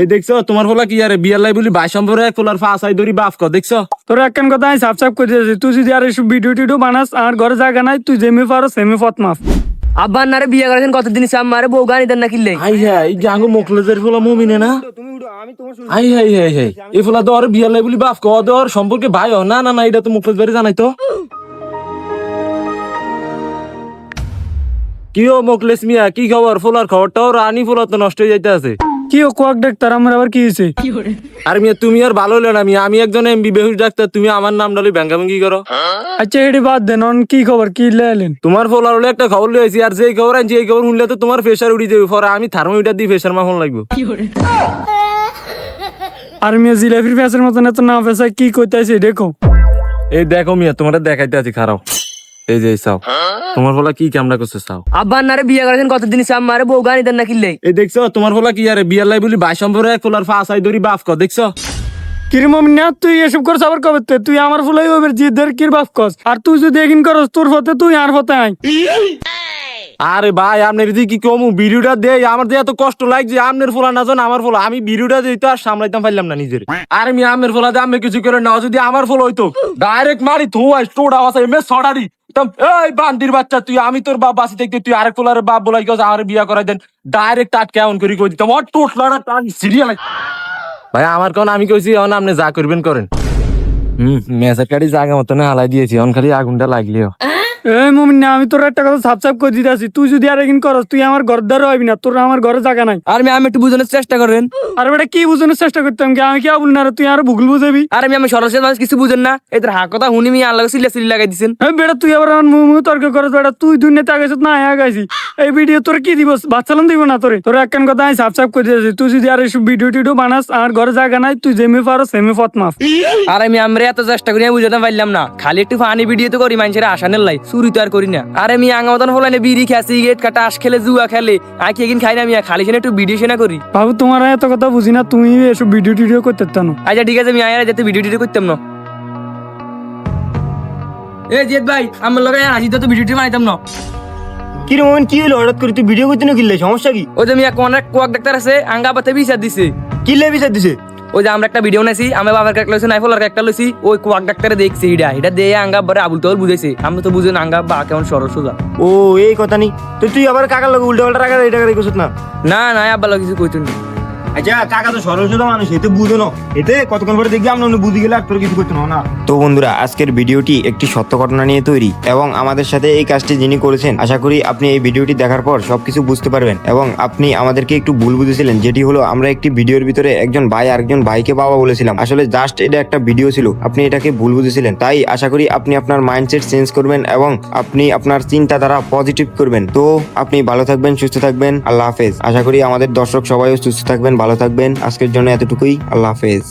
এই দেখছো তোমার ফলা কি আরে বিয়ার লাই বলি ভাই সম্পর্কে এক ফলার ফাঁসাই ধরি বাপ কর দেখছো। তোর একখান কথা আমি সাফ সাফ করে দিয়েছি, তুই যদি আর এসব ভিডিও টিডিও বানাস আর ঘরে জায়গা নাই, তুই যেমি পারো সেমি ফত মাফ। আব্বা নারে বিয়ে করেছেন কতদিন আমারে বউ গানি দেন না কিনলে। আই হ্যাঁ এই জাঙ্গো মোকলেজের ফলা মুমিনে না। আই হাই হাই হাই এই ফলা তো আর বিয়ার লাই বলি বাপ কর দর সম্পর্কে ভাই না না না এটা তো মুকলেজ বাড়ি জানাই তো। কি ও মোকলেস মিয়া কি খবর? ফোলার খবরটাও রানী ফোলা তো নষ্ট হয়ে যাইতে আছে। কি ও কোয়াক ডাক্তার, আমার আবার কি হয়েছে? আর মিয়া তুমি আর ভালো হলে না মিয়া, আমি একজন এমবি বেহুশ ডাক্তার, তুমি আমার নাম ডালি ব্যাঙ্গাভেঙ্গি করো। আচ্ছা এটি বাদ দেন, অন কি খবর, কি লেলেন? তোমার ফোলার হলে একটা খবর লইছি, আর যেই খবর আনছি এই খবর শুনলে তো তোমার প্রেশার উঠে যাবে, পরে আমি থার্মোমিটার দিয়ে প্রেশার মাখন লাগবে। আর মিয়া জিলাপির ফেসের মতন এত না ফেসায় কি কইতাছে দেখো। এই দেখো মিয়া তোমার দেখাইতে আছি খারাপ। এই যে চাও তোমার ফলা কি কামড়া করছে চাও। আব্বা নারে বিয়ে করেছেন কতদিন আমারে বউ গানি দেন না কিনলে। এই দেখছো তোমার ফলা কি আরে বিয়ার লাই বলি ভাই সম্পর্কে এক ফলার ফাঁসাই ধরি বাপ কর দেখছো। কিরম না তুই এসব করছ আবার কবে তে? তুই আমার ফুলাই ওবের জিদের কির বাপ কস, আর তুই যদি এগিন করস তোর ফতে তুই আর ফতে আই। আরে ভাই আপনার যদি কি কমু ভিডিওটা দেই, আমার যে এত কষ্ট লাগছে আপনার ফোলা না জান আমার ফোলা, আমি ভিডিওটা দিই তো আর সামলাইতাম পারলাম না নিজের। আর আমি আমের ফোলা দিয়ে আমি কিছু করে না, যদি আমার ফোলা হইতো ডাইরেক্ট মারি ধোয়াই টোড়া আছে এমএ সড়ারি। এই বান্দির বাচ্চা তুই, আমি তোর বাপ বাসি দেখতে তুই আরেক ফোলার বাপ বলাই গেছ আর বিয়া করাই দেন, ডাইরেক্ট আটকে এমন করি কই দিতাম ওর টোটলাটা টান সিরিয়াল। ভাই আমার কোন আমি কইছি এখন আপনি যা করবেন করেন। মেসের কাটি জায়গা মতন হালাই দিয়েছি, এখন খালি আগুনটা লাগলেও। এই মুমিন, আমি তোর একটা কথা সাফ সাফ করে দিতেছি, তুই যদি আর এগিন করস তুই আমার ঘর দ্বারা হইবি না, তোর আমার ঘরে জায়গা নাই। আর আমি একটু বুঝানোর চেষ্টা করেন। আর বেটা কি বুঝানোর চেষ্টা করতাম কি, আমি কি আবুল না রে, তুই আর ভুগল বুঝাবি। আর আমি সরাসরি মানুষ কিছু বুঝেন না, এদের হা কথা শুনি আমি আল্লাহ সিলি লাগাই দিচ্ছেন। এই বেটা তুই আবার আমার মুহ তর্ক করস, বেটা তুই দুনিয়াতে আগাইছিস না আগাইছি। এই ভিডিও তোর কি দিব, বাচ্চালাম দিব না তোরে। তোর একখান কথা আমি সাফ সাফ করে দিয়েছি, তুই যদি আর এসব ভিডিও টিডিও বানাস আর ঘরে জায়গা নাই, তুই যেমি পারো সেমি ফত মাফ। আর আমি আমরা এত চেষ্টা করি আমি বুঝাতে পারলাম না, খালি একটু ফানি ভিডিও তো করি মানুষের আসানের লাই, চুরি তো আর করি না। আর আমি আঙ্গা মতন হলাইনে বিড়ি খাই সিগারেট কাটা আশ খেলে জুয়া খেলে আই কি খাই না, আমি খালি সেনে একটু ভিডিও সেনা করি। বাবু তোমার এত কথা বুঝি না, তুমি এসব ভিডিও টিডিও করতে জানো। আচ্ছা ঠিক আছে আমি আয়ার যেতে ভিডিও টিডিও করতাম না। এ জেদ ভাই আমার লগে আজি তো ভিডিও টিডিও বানাইতাম না। কি রে মোমেন, কি হলো হঠাৎ করে তুই ভিডিও করতে না কিনলে, সমস্যা কি? ওই যে আমি অনেক কোয়াক ডাক্তার আছে আঙ্গা পাতে বিচার দিছে। কি লে বিচার দিছে? ওই যে আমরা একটা ভিডিও নাইছি, আমার বাবার একটা লইছি নাইফলার একটা লইছি, ওই কোয়াক ডাক্তারে দেখছি এটা দিয়ে আঙ্গা বড় আবুল তাবুল বুঝাইছে, আমরা তো বুঝেন আঙ্গা বা কেমন সরল সোজা। ও এই কথা নি তো, তুই আবার কাকার লগে উল্টা পাল্টা রাখা এটা করে কইছিস না? না না আব্বা লগে কিছু কইতুন না। আচ্ছা কাকা তো সরল সোজা মানুষ, এতে বুঝো না, এতে কতক্ষণ পরে দেখবি আমরা বুঝে গেলে আর তোর কিছু করতে না। তো বন্ধুরা আজকের ভিডিওটি একটি সত্য ঘটনা নিয়ে তৈরি, এবং আমাদের সাথে এই কাজটি যিনি করেছেন, আশা করি আপনি এই ভিডিওটি দেখার পর সবকিছু বুঝতে পারবেন। এবং আপনি আমাদেরকে একটু ভুল বুঝেছিলেন, যেটি হলো আমরা একটি ভিডিওর ভিতরে একজন ভাই আরেকজন ভাইকে বাবা বলেছিলাম, আসলে জাস্ট এটা একটা ভিডিও ছিল, আপনি এটাকে ভুল বুঝেছিলেন। তাই আশা করি আপনি আপনার মাইন্ডসেট চেঞ্জ করবেন এবং আপনি আপনার চিন্তাধারা পজিটিভ করবেন। তো আপনি ভালো থাকবেন, সুস্থ থাকবেন, আল্লাহ হাফেজ। আশা করি আমাদের দর্শক সবাইও সুস্থ থাকবেন, ভালো থাকবেন। আজকের জন্য এতটুকুই, আল্লাহ হাফেজ।